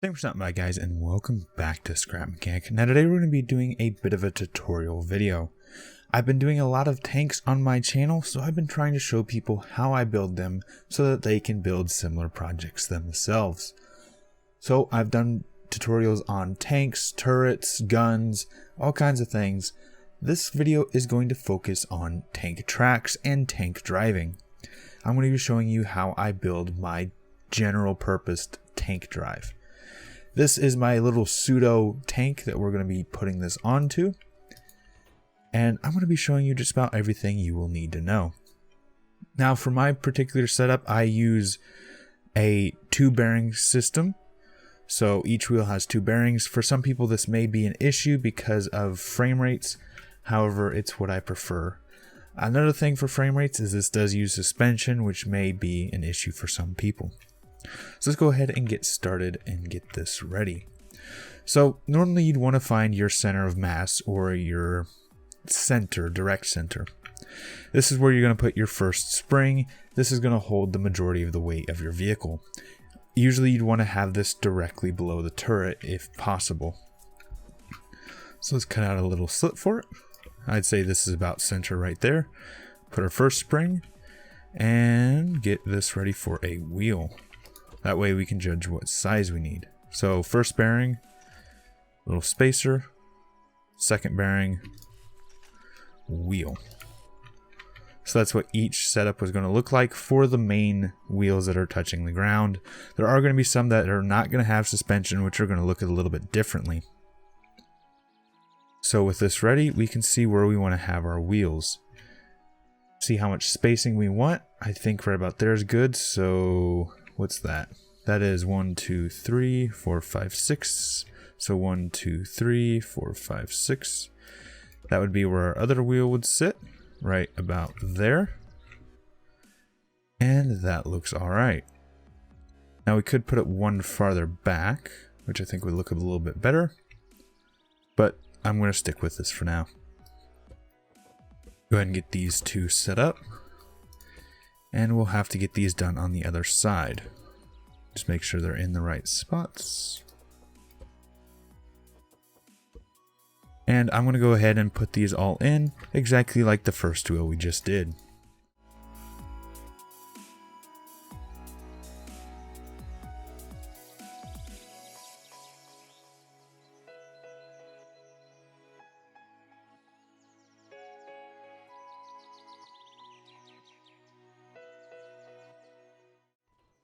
Thanks for stopping by, guys, and welcome back to Scrap Mechanic. Now today we're going to be doing a bit of a tutorial video. I've been doing a lot of tanks on my channel, so I've been trying to show people how I build them so that they can build similar projects themselves. So I've done tutorials on tanks, turrets, guns, all kinds of things. This video is going to focus on tank tracks and tank driving. I'm going to be showing you how I build my general purpose tank drive. This is my little pseudo tank that we're going to be putting this onto. And I'm going to be showing you just about everything you will need to know. Now for my particular setup, I use a 2-bearing system. So each wheel has 2 bearings. For some people this may be an issue because of frame rates. However, it's what I prefer. Another thing for frame rates is this does use suspension, which may be an issue for some people. So let's go ahead and get started and get this ready. So normally you'd want to find your center of mass or your center, direct center. This is where you're going to put your first spring. This is going to hold the majority of the weight of your vehicle. Usually you'd want to have this directly below the turret if possible. So let's cut out a little slit for it. I'd say this is about center right there. Put our first spring and get this ready for a wheel. That way we can judge what size we need. So first bearing, little spacer, second bearing, wheel. So that's what each setup was going to look like for the main wheels that are touching the ground. There are going to be some that are not going to have suspension, which are going to look a little bit differently. So with this ready, we can see where we want to have our wheels. See how much spacing we want. I think right about there is good. So what's that? That is 1, 2, 3, 4, 5, 6. So 1, 2, 3, 4, 5, 6. That would be where our other wheel would sit, right about there. And that looks all right. Now we could put it one farther back, which I think would look a little bit better. But I'm going to stick with this for now. Go ahead and get these two set up. And we'll have to get these done on the other side. Just make sure they're in the right spots. And I'm going to go ahead and put these all in exactly like the first wheel we just did.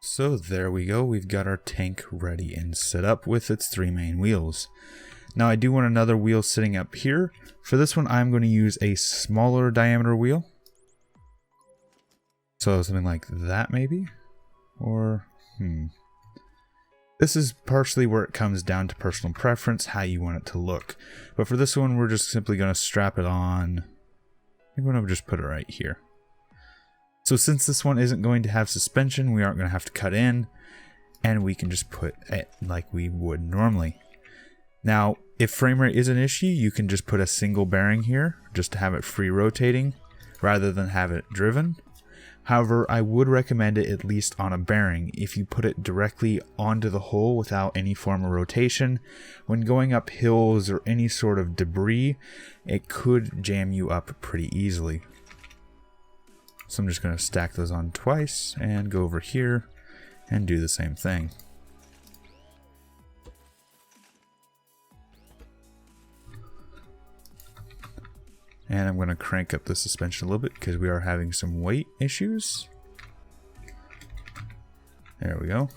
So there we go, we've got our tank ready and set up with its 3 main wheels. Now I do want another wheel sitting up here. For this one I'm going to use a smaller diameter wheel. So something like that maybe? Or, This is partially where it comes down to personal preference, how you want it to look. But for this one we're just simply going to strap it on. I'm going to just put it right here. So since this one isn't going to have suspension, we aren't going to have to cut in, and we can just put it like we would normally. Now, if frame rate is an issue, you can just put a single bearing here, just to have it free rotating, rather than have it driven. However, I would recommend it at least on a bearing. If you put it directly onto the hole without any form of rotation, when going up hills or any sort of debris, it could jam you up pretty easily. So I'm just going to stack those on twice and go over here and do the same thing. And I'm going to crank up the suspension a little bit because we are having some weight issues. There we go.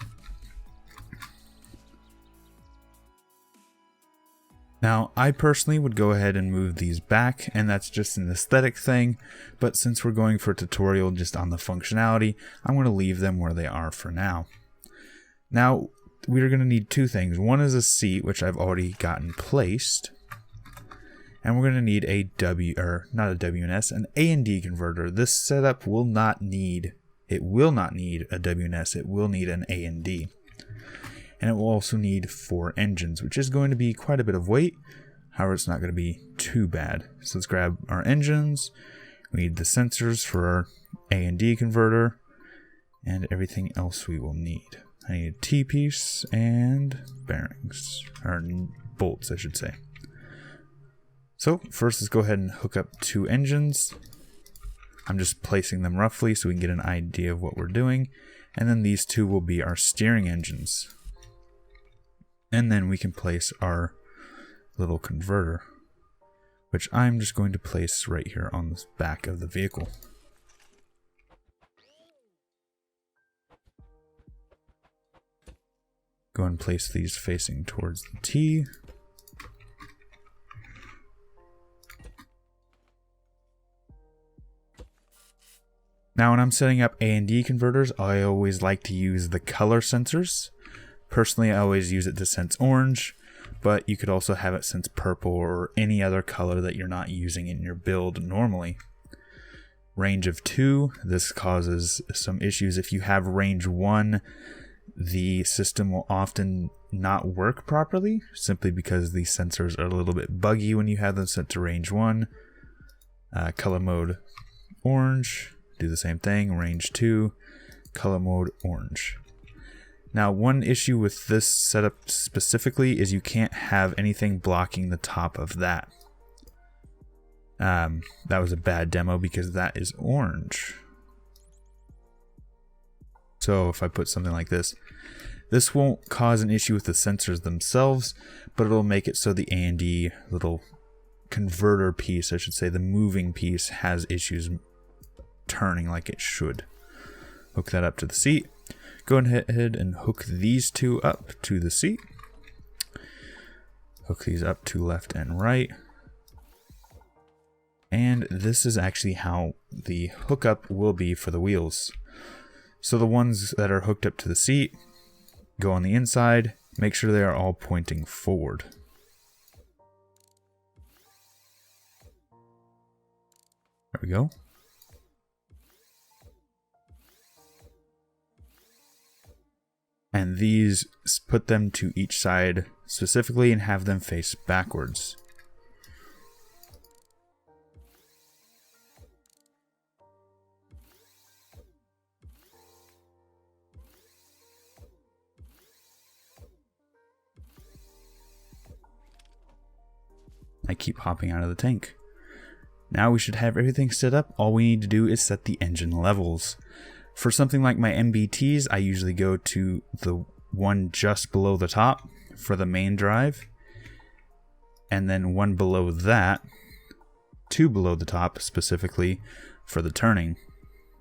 Now, I personally would go ahead and move these back, and that's just an aesthetic thing, but since we're going for a tutorial just on the functionality, I'm going to leave them where they are for now. Now, we're going to need 2 things. One is a seat, which I've already gotten placed, and we're going to need a not a WNS, an A&D converter. This setup will not need, a WNS, it will need an A&D. And it will also need 4 engines, which is going to be quite a bit of weight. However, it's not going to be too bad. So let's grab our engines. We need the sensors for our A&D converter and everything else we will need. I need a T-piece and bearings, or bolts I should say. So first let's go ahead and hook up 2 engines. I'm just placing them roughly so we can get an idea of what we're doing. And then these 2 will be our steering engines. And then we can place our little converter, which I'm just going to place right here on the back of the vehicle. Go and place these facing towards the T. Now when I'm setting up A&D converters, I always like to use the color sensors. Personally, I always use it to sense orange, but you could also have it sense purple or any other color that you're not using in your build normally. Range of 2, this causes some issues. If you have range 1, the system will often not work properly simply because these sensors are a little bit buggy when you have them set to range 1. Color mode orange, do the same thing. Range 2, color mode orange. Now one issue with this setup specifically is you can't have anything blocking the top of that. That was a bad demo because that is orange. So if I put something like this, this won't cause an issue with the sensors themselves, but it'll make it so the A&D little converter piece, I should say, the moving piece, has issues turning like it should. Hook that up to the seat. Go ahead and hook these 2 up to the seat. Hook these up to left and right. And this is actually how the hookup will be for the wheels. So the ones that are hooked up to the seat go on the inside. Make sure they are all pointing forward. There we go. And these, put them to each side specifically and have them face backwards. I keep hopping out of the tank. Now we should have everything set up. All we need to do is set the engine levels. For something like my MBTs, I usually go to the one just below the top for the main drive, and then one below that, 2 below the top specifically for the turning.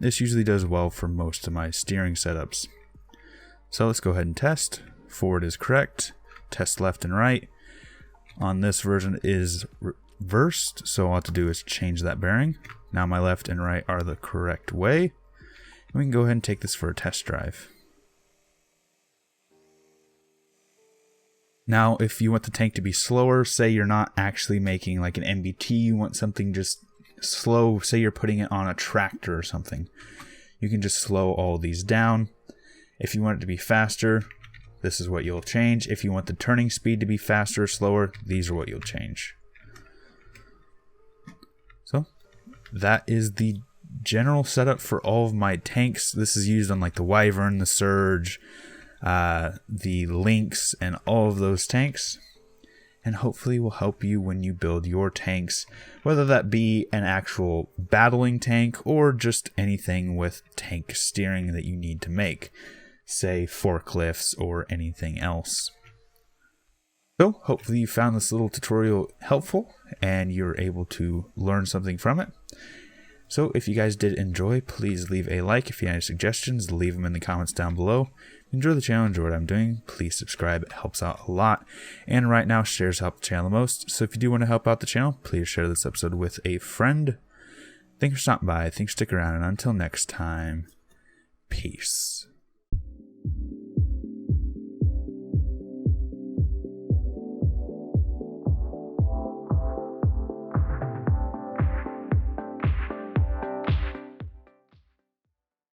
This usually does well for most of my steering setups. So let's go ahead and test. Forward is correct. Test left and right. On this version is reversed, so all I have to do is change that bearing. Now my left and right are the correct way. We can go ahead and take this for a test drive. Now, if you want the tank to be slower, say you're not actually making like an MBT, you want something just slow, say you're putting it on a tractor or something, you can just slow all these down. If you want it to be faster, this is what you'll change. If you want the turning speed to be faster or slower, these are what you'll change. So, that is the general setup for all of my tanks. This is used on like the Wyvern, the Surge, the Lynx, and all of those tanks, and hopefully will help you when you build your tanks, whether that be an actual battling tank or just anything with tank steering that you need to make, say forklifts or anything else. So hopefully you found this little tutorial helpful and you're able to learn something from it. So if you guys did enjoy, please leave a like. If you have any suggestions, leave them in the comments down below. Enjoy the channel, enjoy what I'm doing. Please subscribe, it helps out a lot. And right now, shares help the channel the most. So if you do want to help out the channel, please share this episode with a friend. Thanks for stopping by, thanks for sticking around, and until next time, peace.